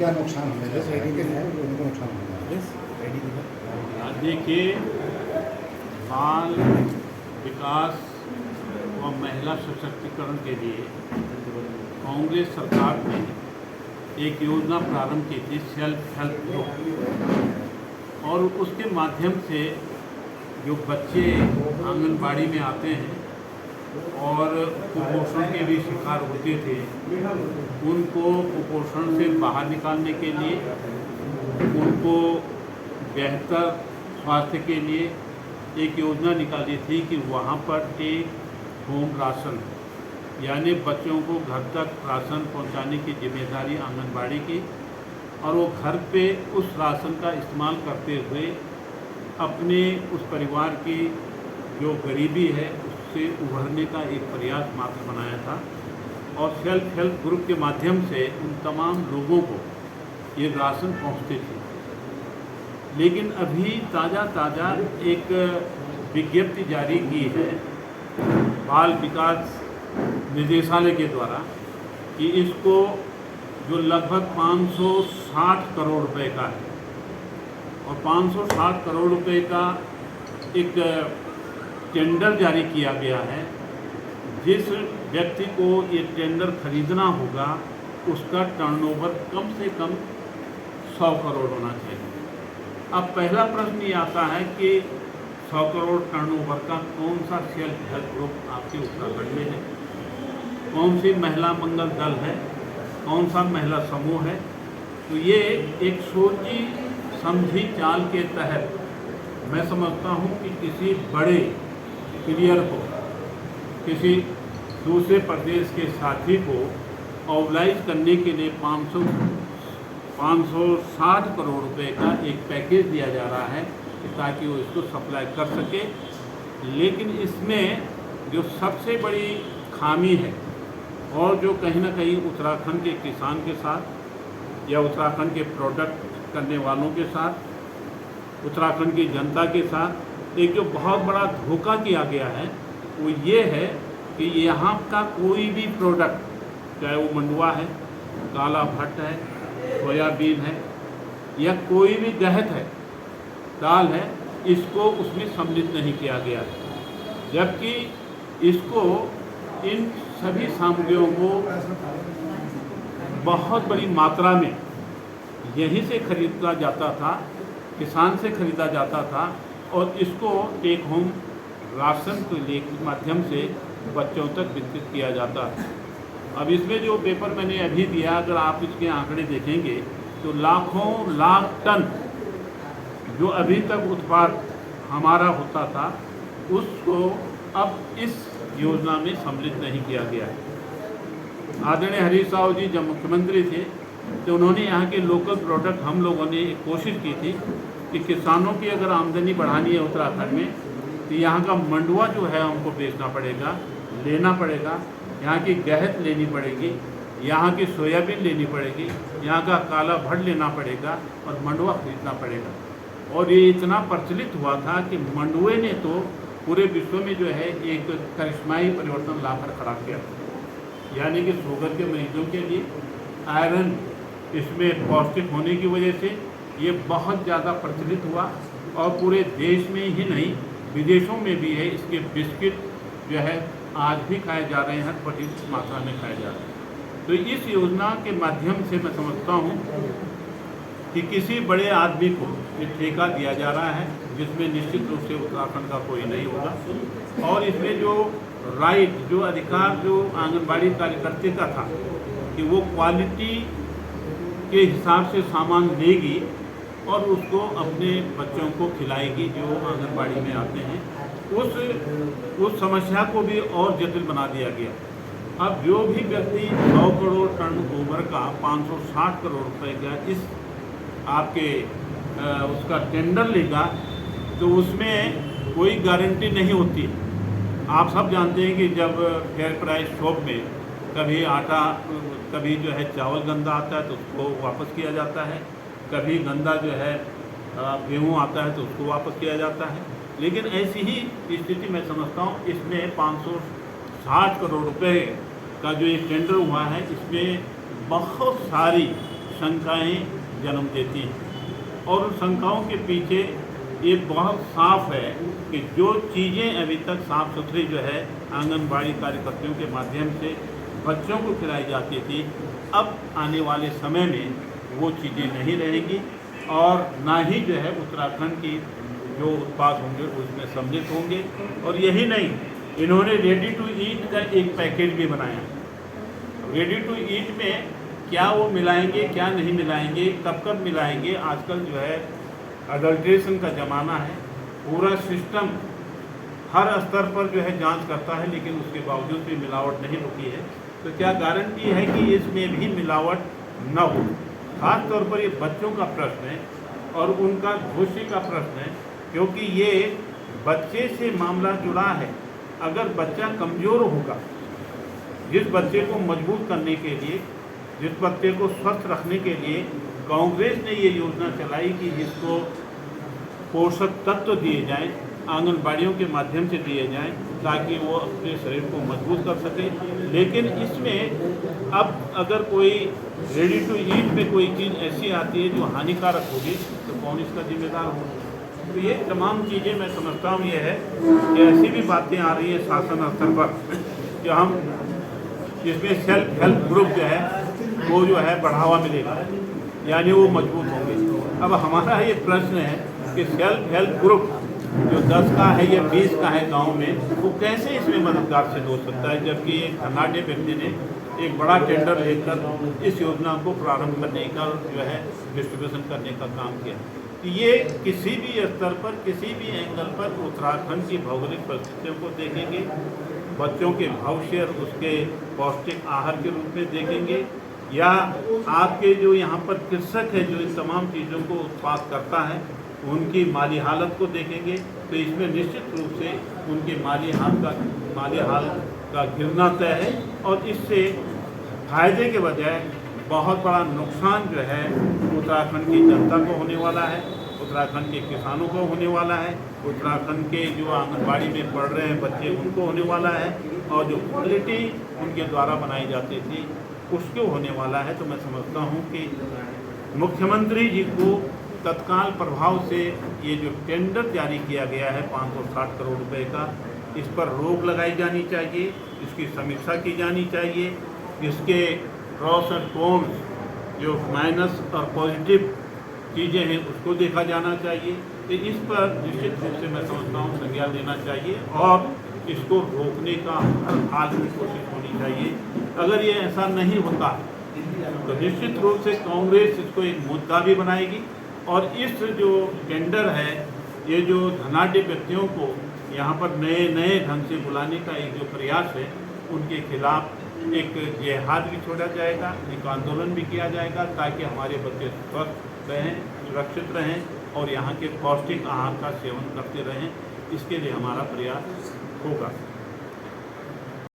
क्या नुकसान होने जा रहा है, किन उनको नुकसान होने जा रहा है? देखिए, बाल विकास व महिला सशक्तिकरण के लिए कांग्रेस सरकार ने एक योजना प्रारंभ की थी, सेल्फ हेल्प ग्रुप, और उसके माध्यम से जो बच्चे आंगनबाड़ी में आते हैं और कुपोषण के भी शिकार होते थे, उनको कुपोषण से बाहर निकालने के लिए, उनको बेहतर स्वास्थ्य के लिए एक योजना निकाली थी कि वहाँ पर एक होम राशन, यानी बच्चों को घर तक राशन पहुँचाने की जिम्मेदारी आंगनबाड़ी की, और वो घर पे उस राशन का इस्तेमाल करते हुए अपने उस परिवार की जो गरीबी है उससे उभरने का एक प्रयास मात्र बनाया था। और सेल्फ हेल्प ग्रुप के माध्यम से उन तमाम लोगों को ये राशन पहुँचते थे। लेकिन अभी ताज़ा एक विज्ञप्ति जारी की है बाल विकास निदेशालय के द्वारा कि इसको जो लगभग 560 करोड़ रुपए का है, और 560 करोड़ रुपए का एक टेंडर जारी किया गया है। जिस व्यक्ति को ये टेंडर खरीदना होगा उसका टर्नओवर कम से कम 100 करोड़ होना चाहिए। अब पहला प्रश्न ये आता है कि 100 करोड़ टर्नओवर का कौन सा सेल्फ हेल्प ग्रुप आपके उत्तराखंड में है, कौन सी महिला मंगल दल है, कौन सा महिला समूह है। तो ये एक सोची समझी चाल के तहत मैं समझता हूँ कि किसी बड़े प्लेयर को, किसी दूसरे प्रदेश के साथी को ऑर्गेनाइज करने के लिए 560 करोड़ रुपए का एक पैकेज दिया जा रहा है ताकि वो इसको सप्लाई कर सके। लेकिन इसमें जो सबसे बड़ी खामी है, और जो कहीं ना कहीं उत्तराखंड के किसान के साथ या उत्तराखंड के प्रोडक्ट करने वालों के साथ, उत्तराखंड की जनता के साथ एक जो बहुत बड़ा धोखा किया गया है, वो ये है कि यहाँ का कोई भी प्रोडक्ट, चाहे वो मंडुआ है, काला भट्ट है, सोयाबीन है, या कोई भी गहत है, दाल है, इसको उसमें सम्मिलित नहीं किया गया है। जबकि इसको, इन सभी सामग्रियों को बहुत बड़ी मात्रा में यहीं से खरीदा जाता था, किसान से खरीदा जाता था, और इसको टेक होम राशन के माध्यम से बच्चों तक वितरित किया जाता है। अब इसमें जो पेपर मैंने अभी दिया, अगर आप इसके आंकड़े देखेंगे तो लाखों लाख टन जो अभी तक उत्पाद हमारा होता था उसको अब इस योजना में सम्मिलित नहीं किया गया है। आदरणीय हरीश राव जी जब मुख्यमंत्री थे तो उन्होंने यहाँ के लोकल प्रोडक्ट, हम लोगों ने एक कोशिश की थी कि किसानों की अगर आमदनी बढ़ानी है उत्तराखंड में, तो यहाँ का मंडुआ जो है हमको बेचना पड़ेगा, लेना पड़ेगा, यहाँ की गहत लेनी पड़ेगी, यहाँ की सोयाबीन लेनी पड़ेगी, यहाँ का काला भट्ट लेना पड़ेगा, और मंडुआ खरीदना पड़ेगा। और ये इतना प्रचलित हुआ था कि मंडुए ने तो पूरे विश्व में जो है एक करिश्माई परिवर्तन लाकर खड़ा किया। यानी कि शुगर के मरीजों के लिए आयरन इसमें पौष्टिक होने की वजह से ये बहुत ज़्यादा प्रचलित हुआ, और पूरे देश में ही नहीं विदेशों में भी है। इसके बिस्किट जो है आज भी खाए जा रहे हैं, बड़ी मात्रा में खाए जा रहे हैं। तो इस योजना के माध्यम से मैं समझता हूँ कि किसी बड़े आदमी को ये ठेका दिया जा रहा है, जिसमें निश्चित रूप से उत्तराखंड का कोई नहीं होगा। और इसमें जो राइट, जो अधिकार जो आंगनबाड़ी कार्यकर्ता का था कि वो क्वालिटी के हिसाब से सामान लेगी और उसको अपने बच्चों को खिलाएगी जो आंगनबाड़ी में आते हैं, उस समस्या को भी और जटिल बना दिया गया। अब जो भी व्यक्ति 100 करोड़ टर्न ओवर का 560 करोड़ रुपए का इस आपके उसका टेंडर लेगा, तो उसमें कोई गारंटी नहीं होती। आप सब जानते हैं कि जब फेयर प्राइस शॉप में कभी आटा, कभी जो है चावल गंदा आता है तो उसको वापस किया जाता है, कभी गंदा जो है गेहूँ आता है तो उसको वापस किया जाता है। लेकिन ऐसी ही स्थिति मैं समझता हूँ इसमें 560 करोड़ रुपए का जो एक टेंडर हुआ है, इसमें बहुत सारी शंकाएं जन्म देती हैं। और उन शंकाओं के पीछे ये बहुत साफ है कि जो चीज़ें अभी तक साफ सुथरी जो है आंगनबाड़ी कार्यकर्तियों के माध्यम से बच्चों को खिलाई जाती थी, अब आने वाले समय में वो चीज़ें नहीं रहेंगी और ना ही जो है उत्तराखंड की जो उत्पाद होंगे उसमें सम्मिलित होंगे। और यही नहीं, इन्होंने रेडी टू ईट का एक पैकेज भी बनाया। रेडी टू ईट में क्या वो मिलाएंगे, क्या नहीं मिलाएंगे, कब कब मिलाएंगे, आजकल जो है अडल्ट्रेशन का ज़माना है, पूरा सिस्टम हर स्तर पर जो है जांच करता है, लेकिन उसके बावजूद भी मिलावट नहीं रुकी है। तो क्या गारंटी है कि इसमें भी मिलावट न हो? खास तौर पर ये बच्चों का प्रश्न है और उनका भविष्य का प्रश्न है, क्योंकि ये बच्चे से मामला जुड़ा है। अगर बच्चा कमज़ोर होगा, जिस बच्चे को मजबूत करने के लिए, जिस बच्चे को स्वस्थ रखने के लिए कांग्रेस ने ये योजना चलाई कि जिसको पोषक तत्व दिए जाएं, आंगनबाड़ियों के माध्यम से दिए जाएं, ताकि वो अपने शरीर को मजबूत कर सके। लेकिन इसमें अब अगर कोई रेडी टू ईट में कोई चीज़ ऐसी आती है जो हानिकारक होगी, तो कौन इसका जिम्मेदार होगा? तो ये तमाम चीज़ें मैं समझता हूँ ये है कि ऐसी भी बातें आ रही हैं शासन स्तर पर जो हम इसमें सेल्फ हेल्प ग्रुप जो है वो जो है बढ़ावा मिलेगा, यानी वो मजबूत होंगे। अब हमारा ये प्रश्न है कि सेल्फ हेल्प ग्रुप जो 10 का है या 20 का है गांव में, वो कैसे इसमें मददगार सिद्ध हो सकता है, जबकि एक धनाढ्य व्यक्ति ने एक बड़ा टेंडर लेकर इस योजना को प्रारंभ करने का जो है डिस्ट्रीब्यूशन करने का काम किया। ये किसी भी स्तर पर, किसी भी एंगल पर उत्तराखंड की भौगोलिक परिस्थितियों को देखेंगे, बच्चों के भविष्य उसके पौष्टिक आहार के रूप में देखेंगे, या आपके जो यहाँ पर कृषक है जो इन तमाम चीज़ों को उत्पाद करता है उनकी माली हालत को देखेंगे, तो इसमें निश्चित रूप से उनके माली हालत का गिरना तय है। और इससे फायदे के बजाय बहुत बड़ा नुकसान जो है उत्तराखंड की जनता को होने वाला है, उत्तराखंड के किसानों को होने वाला है, उत्तराखंड के जो आंगनबाड़ी में पढ़ रहे हैं बच्चे उनको होने वाला है, और जो क्वालिटी उनके द्वारा बनाई जाती थी उसको होने वाला है। तो मैं समझता हूँ कि मुख्यमंत्री जी को तत्काल प्रभाव से ये जो टेंडर जारी किया गया है 560 करोड़ रुपए का, इस पर रोक लगाई जानी चाहिए, इसकी समीक्षा की जानी चाहिए, इसके प्रॉस एंड कॉन्स जो माइनस और पॉजिटिव चीज़ें हैं उसको देखा जाना चाहिए। तो इस पर निश्चित रूप से मैं समझता हूँ संज्ञान लेना चाहिए और इसको रोकने का हर हाल में कोशिश होनी चाहिए। अगर ये ऐसा नहीं होता तो निश्चित रूप से कांग्रेस इसको एक मुद्दा भी बनाएगी, और इस जो टेंडर है, ये जो धनाढ्य व्यक्तियों को यहाँ पर नए नए ढंग से बुलाने का एक जो प्रयास है, उनके खिलाफ एक जिहाद भी छोड़ा जाएगा, एक आंदोलन भी किया जाएगा, ताकि हमारे बच्चे स्वस्थ रहें, सुरक्षित रहें और यहाँ के पौष्टिक आहार का सेवन करते रहें। इसके लिए हमारा प्रयास होगा।